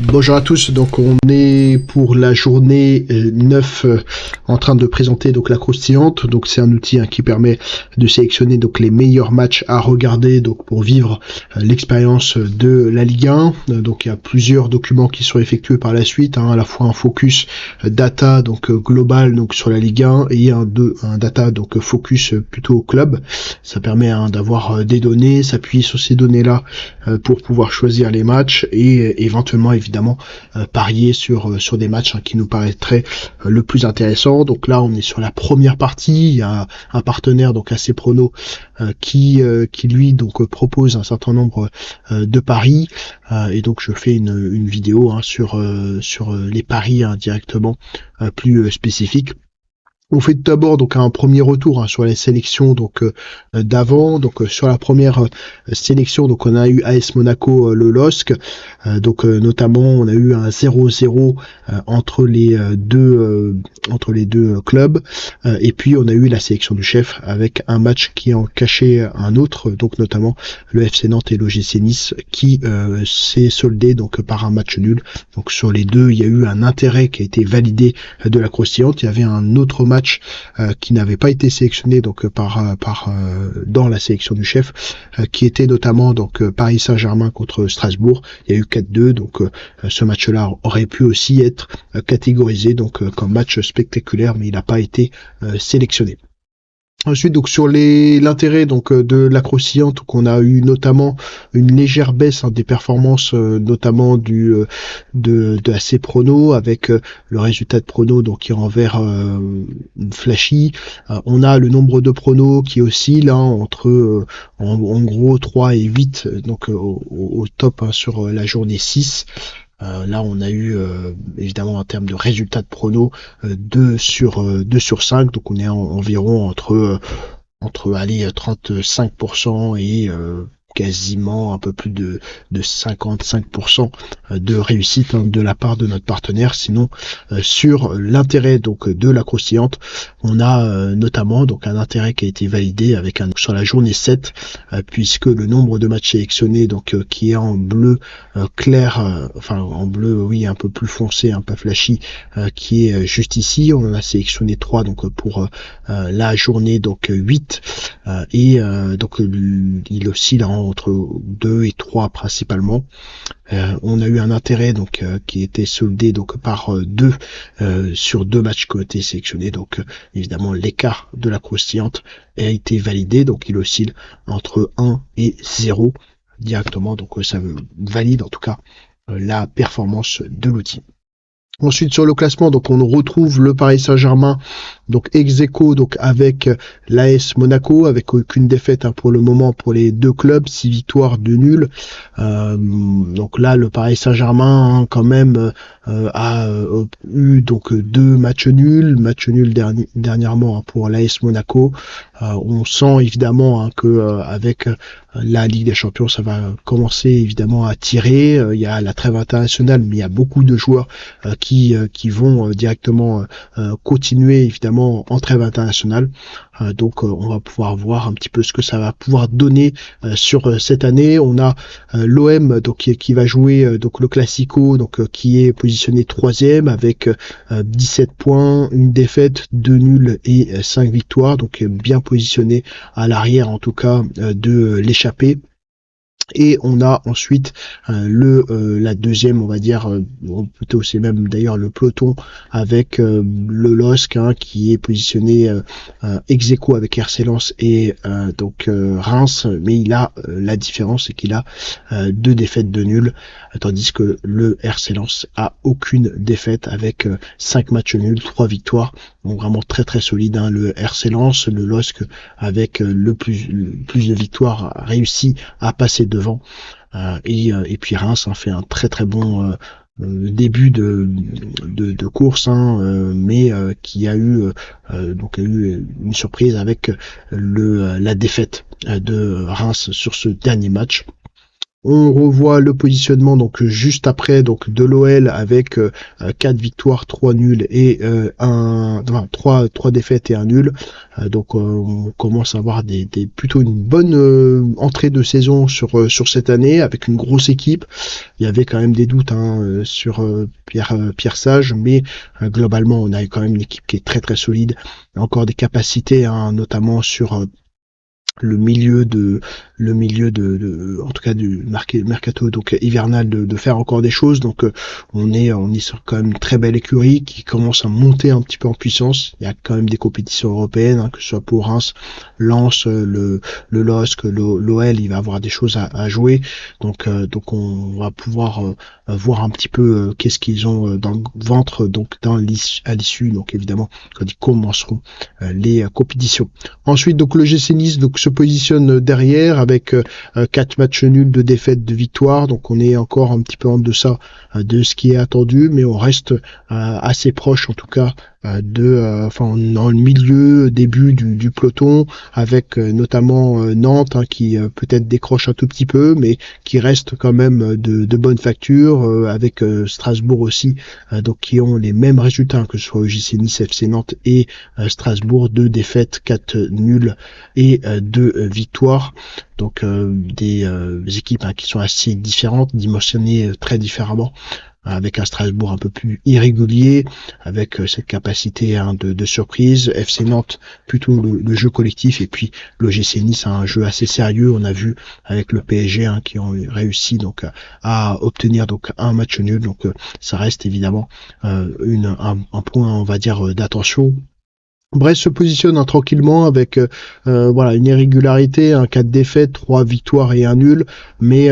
Bonjour à tous, donc on est pour la journée 9 en train de présenter donc la croustillante. Donc c'est un outil qui permet de sélectionner donc les meilleurs matchs à regarder donc pour vivre l'expérience de la Ligue 1. Donc il y a plusieurs documents qui sont effectués par la suite, à la fois un focus data donc global donc sur la Ligue 1 et un data donc focus plutôt au club. Ça permet d'avoir des données, s'appuyer sur ces données-là pour pouvoir choisir les matchs et éventuellement évidemment parier sur des matchs qui nous paraîtraient le plus intéressant. Donc là on est sur la première partie, il y a un partenaire donc AC Prono qui lui donc propose un certain nombre de paris et donc je fais une vidéo sur les paris directement plus spécifiques. On fait d'abord donc un premier retour sur les sélections donc d'avant. Donc sur la première sélection donc on a eu AS Monaco le LOSC. Donc notamment on a eu un 0-0 entre les deux clubs et puis on a eu la sélection du chef avec un match qui en cachait un autre, donc notamment le FC Nantes et l'OGC Nice qui s'est soldé donc par un match nul. Donc sur les deux il y a eu un intérêt qui a été validé de la croustillante. Il y avait un autre match qui n'avait pas été sélectionné donc dans la sélection du chef qui était notamment donc Paris Saint-Germain contre Strasbourg. Il y a eu 4-2, donc ce match-là aurait pu aussi être catégorisé donc comme match spectaculaire, mais il n'a pas été sélectionné. Ensuite, donc sur l'intérêt donc de la croustillante, donc on a eu notamment une légère baisse des performances, notamment de AC Prono avec le résultat de prono donc qui est en vert flashy. On a le nombre de pronos qui oscille entre en gros 3 et 8 donc au top sur la journée 6. Là on a eu évidemment en termes de résultats de pronos 2 sur 5, donc on est environ entre 35% et quasiment un peu plus de 55% de réussite de la part de notre partenaire. Sinon sur l'intérêt donc de la croustillante, on a notamment donc un intérêt qui a été validé avec sur la journée 7 puisque le nombre de matchs sélectionnés donc qui est en bleu clair, en bleu oui un peu plus foncé, un peu flashy, qui est juste ici. On en a sélectionné 3 donc pour la journée donc 8 et donc il oscille entre 2 et 3 principalement. On a eu un intérêt donc qui était soldé donc par 2 sur 2 matchs qui ont été sélectionnés. Donc évidemment l'écart de la croustillante a été validé, donc il oscille entre 1 et 0 directement. Donc ça valide en tout cas la performance de l'outil. Ensuite sur le classement, donc on retrouve le Paris Saint-Germain donc ex-aequo donc avec l'AS Monaco avec aucune défaite pour le moment pour les deux clubs, 6 victoires, 2 nuls. Donc là le Paris Saint-Germain quand même a eu donc 2 matchs nuls dernièrement pour l'AS Monaco. On sent évidemment que avec la Ligue des Champions ça va commencer évidemment à tirer. Il y a la trêve internationale, mais il y a beaucoup de joueurs qui vont directement continuer évidemment en trêve internationale. Donc on va pouvoir voir un petit peu ce que ça va pouvoir donner sur cette année. On a l'OM donc qui va jouer donc le Classico donc qui est positionné 3e avec 17 points, une défaite, 2 nuls et 5 victoires, donc bien positionné à l'arrière en tout cas de l'échappée. Et on a ensuite la deuxième, on va dire, plutôt c'est même d'ailleurs le peloton avec le LOSC qui est positionné ex-aequo avec RC Lens et donc Reims, mais il a la différence c'est qu'il a 2 défaites, 2 nuls, tandis que le RC Lens a aucune défaite avec 5 matchs nuls, 3 victoires. Donc vraiment très très solide le RC Lens, le LOSC avec le plus de victoires réussi à passer devant et puis Reims fait un très très bon début de course mais qui a eu une surprise avec la défaite de Reims sur ce dernier match. On revoit le positionnement donc juste après donc de l'OL avec 4 victoires, 3 nuls et trois défaites et un nul. Donc on commence à avoir plutôt une bonne entrée de saison sur cette année avec une grosse équipe. Il y avait quand même des doutes sur Pierre Sage, mais globalement on a quand même une équipe qui est très très solide, encore des capacités notamment sur le milieu de en tout cas du mercato donc hivernal de faire encore des choses. Donc on est sur quand même une très belle écurie qui commence à monter un petit peu en puissance. Il y a quand même des compétitions européennes, que ce soit pour Reims, Lens, le LOSC, l'OL, il va avoir des choses à jouer. Donc on va pouvoir voir un petit peu qu'est-ce qu'ils ont dans le ventre donc à l'issue, donc évidemment quand ils commenceront les compétitions. Ensuite donc le GC Nice donc se positionne derrière avec 4 matchs nuls, 2 défaites, 2 victoires. Donc on est encore un petit peu en deçà de ce qui est attendu, mais on reste assez proche en tout cas dans le milieu, début du peloton, avec notamment Nantes qui peut-être décroche un tout petit peu, mais qui reste quand même de bonne facture, avec Strasbourg aussi, donc qui ont les mêmes résultats, que ce soit OGC Nice, FC Nantes et Strasbourg, 2 défaites, 4 nuls et 2 victoires. Donc des équipes qui sont assez différentes, dimensionnées très différemment, avec un Strasbourg un peu plus irrégulier, avec cette capacité de surprise. FC Nantes, plutôt le jeu collectif, et puis l'OGC Nice, un jeu assez sérieux. On a vu avec le PSG qui ont réussi donc à obtenir donc un match nul. Donc ça reste évidemment un point, on va dire, d'attention. Brest se positionne tranquillement avec une irrégularité, 4 défaites, 3 victoires et un nul, mais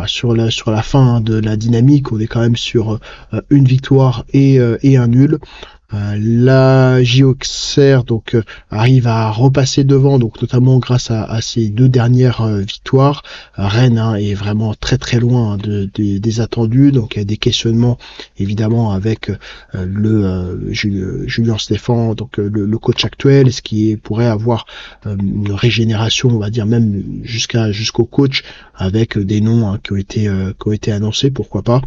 sur la fin de la dynamique, on est quand même sur une victoire et un nul. La JOXR donc arrive à repasser devant, donc notamment grâce à ces 2 dernières victoires. Rennes est vraiment très très loin des attendus, donc il y a des questionnements évidemment avec Julien Stéphan, donc le coach actuel. Est-ce qu'il pourrait avoir une régénération, on va dire même jusqu'au coach, avec des noms qui ont été annoncés, pourquoi pas.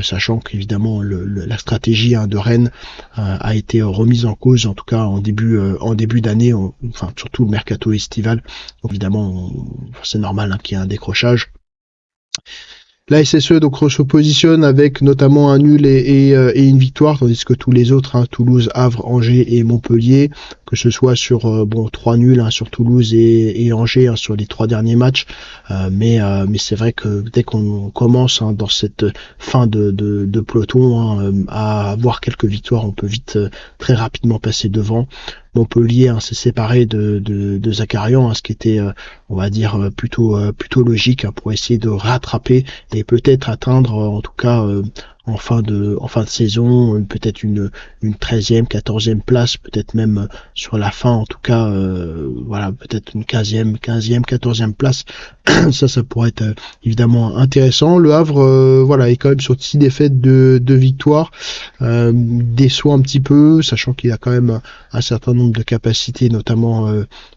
Sachant qu'évidemment la stratégie de Rennes a été remise en cause, en tout cas en début d'année, enfin surtout le mercato estival. Donc, évidemment, c'est normal qu'il y ait un décrochage. La SSE donc se positionne avec notamment un nul et une victoire, tandis que tous les autres, Toulouse, Havre, Angers et Montpellier, que ce soit sur 3 nuls sur Toulouse et Angers sur les 3 derniers matchs, mais c'est vrai que dès qu'on commence dans cette fin de peloton à avoir quelques victoires, on peut vite très rapidement passer devant. Montpellier s'est séparé de Zakarian, ce qui était on va dire plutôt logique pour essayer de rattraper et peut-être atteindre en tout cas en fin de saison peut-être une 13e, 14e place, peut-être même sur la fin en tout cas peut-être une 15e, 14e place. Ça pourrait être évidemment intéressant. Le Havre est quand même sur 6 défaites, de victoires, déçoit un petit peu, sachant qu'il a quand même un certain nombre de capacités, notamment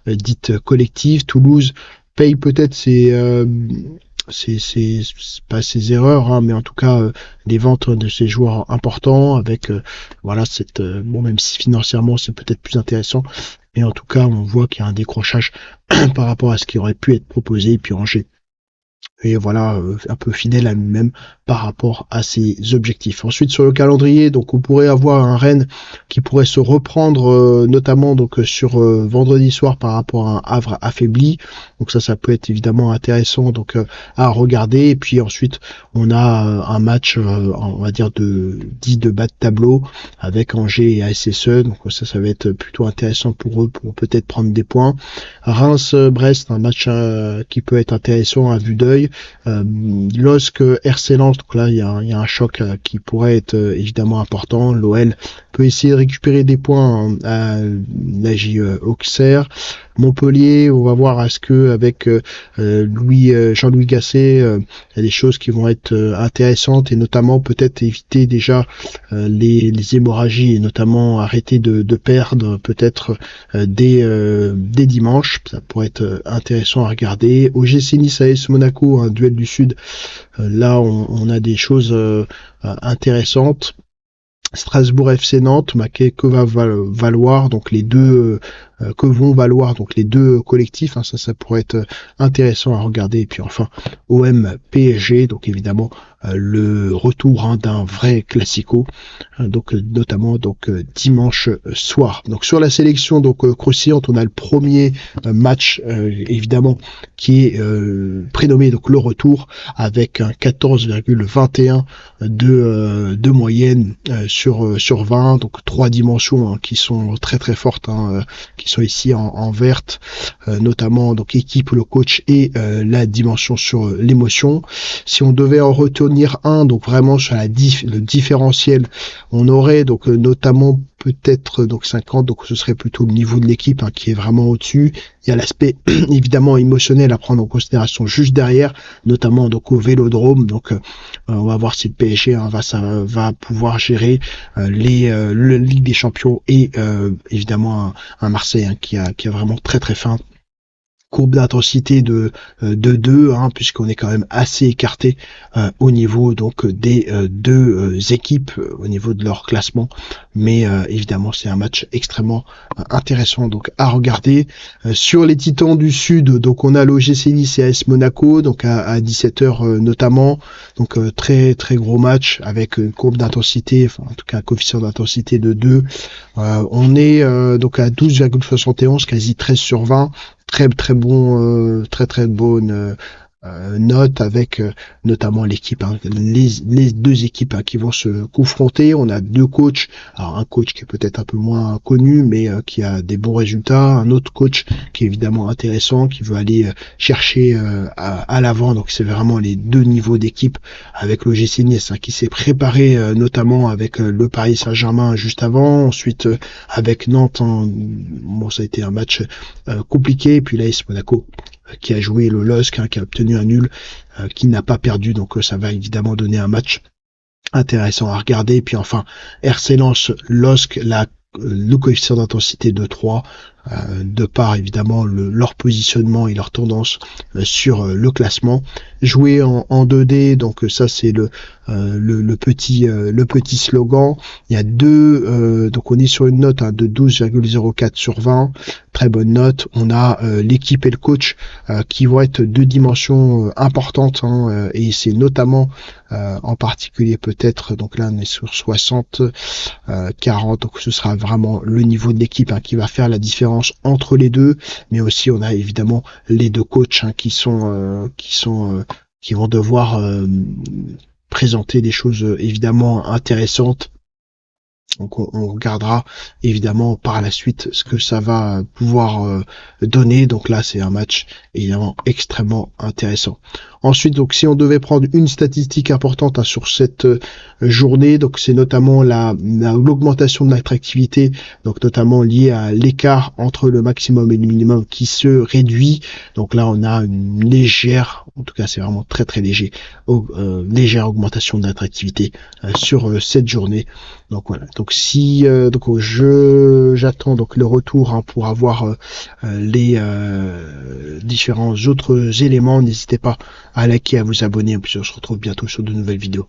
dites collectives. Toulouse paye peut-être c'est pas ses erreurs, mais en tout cas les ventes de ses joueurs importants, avec même si financièrement c'est peut-être plus intéressant, mais en tout cas on voit qu'il y a un décrochage par rapport à ce qui aurait pu être proposé. Et puis Angers et un peu fidèle à lui-même par rapport à ses objectifs. Ensuite sur le calendrier, donc on pourrait avoir un Rennes qui pourrait se reprendre notamment donc sur vendredi soir par rapport à un Havre affaibli. Donc ça peut être évidemment intéressant donc à regarder. Et puis ensuite on a un match on va dire de bas de tableau avec Angers et SSE. Donc ça va être plutôt intéressant pour eux pour peut-être prendre des points. Reims-Brest, un match qui peut être intéressant à vue d'œil. LOSC RC Lens, donc là il y a un choc qui pourrait être évidemment important. L'OL peut essayer de récupérer des points à la JOXR. Montpellier, on va voir est-ce que avec Jean-Louis Gasset, il y a des choses qui vont être intéressantes, et notamment peut-être éviter déjà les hémorragies, et notamment arrêter de perdre peut-être dès dimanche. Ça pourrait être intéressant à regarder. OGC Nice AS Monaco, un duel du Sud, là on a des choses intéressantes. Strasbourg FC Nantes, que va valoir donc les deux que vont valoir donc les deux collectifs, hein, ça pourrait être intéressant à regarder. Et puis enfin OM PSG, donc évidemment le retour d'un vrai classico, donc notamment donc dimanche soir. Donc sur la sélection donc croustillante, on a le premier match évidemment qui est prénommé donc le retour, avec un 14,21 de moyenne sur 20, donc 3 dimensions qui sont très très fortes, qui sont ici en verte, notamment donc équipe, le coach et la dimension sur l'émotion. Si on devait en retenir un, donc vraiment sur le différentiel, on aurait donc notamment peut-être donc 50, donc ce serait plutôt le niveau de l'équipe qui est vraiment au-dessus. Il y a l'aspect évidemment émotionnel à prendre en considération juste derrière, notamment donc au Vélodrome. Donc on va voir si le PSG va pouvoir gérer le Ligue des Champions et évidemment un Marseille qui a vraiment très très faim. Courbe d'intensité de 2, puisqu'on est quand même assez écarté au niveau donc des deux équipes au niveau de leur classement, mais évidemment c'est un match extrêmement intéressant donc à regarder. Sur les Titans du Sud, donc on a l'OGC Nice et AS Monaco, donc à 17h notamment, donc très très gros match avec une courbe d'intensité, enfin en tout cas un coefficient d'intensité de 2. On est donc à 12,71, quasi 13 sur 20. Très très bon, très bonne note, avec notamment l'équipe, les deux équipes qui vont se confronter. On a deux coachs, alors un coach qui est peut-être un peu moins connu mais qui a des bons résultats, un autre coach qui est évidemment intéressant, qui veut aller chercher à l'avant. Donc c'est vraiment les deux niveaux d'équipe, avec l'OGC Nice qui s'est préparé notamment avec le Paris Saint-Germain juste avant, ensuite avec Nantes, bon ça a été un match compliqué, et puis l'AS Monaco qui a joué le LOSC, qui a obtenu un nul, qui n'a pas perdu, donc ça va évidemment donner un match intéressant à regarder. Et puis enfin RC Lens, LOSC, le coefficient d'intensité de 3, de par évidemment leur positionnement et leur tendance sur le classement. Jouer en 2D, donc ça c'est le petit slogan. Il y a donc on est sur une note de 12,04 sur 20, très bonne note. On a l'équipe et le coach qui vont être deux dimensions importantes, et c'est notamment en particulier peut-être, donc là on est sur 60 40, donc ce sera vraiment le niveau de l'équipe qui va faire la différence entre les deux, mais aussi on a évidemment les deux coachs qui vont devoir présenter des choses évidemment intéressantes. Donc on regardera évidemment par la suite ce que ça va pouvoir donner. Donc là c'est un match évidemment extrêmement intéressant. Ensuite, donc si on devait prendre une statistique importante sur cette journée, donc c'est notamment l'augmentation de l'attractivité, donc notamment liée à l'écart entre le maximum et le minimum qui se réduit. Donc là on a une légère, en tout cas c'est vraiment très très léger, légère augmentation de l'attractivité sur cette journée. Donc voilà. Donc si j'attends donc le retour pour avoir les différents autres éléments. N'hésitez pas à liker, à vous abonner, et puis on se retrouve bientôt sur de nouvelles vidéos.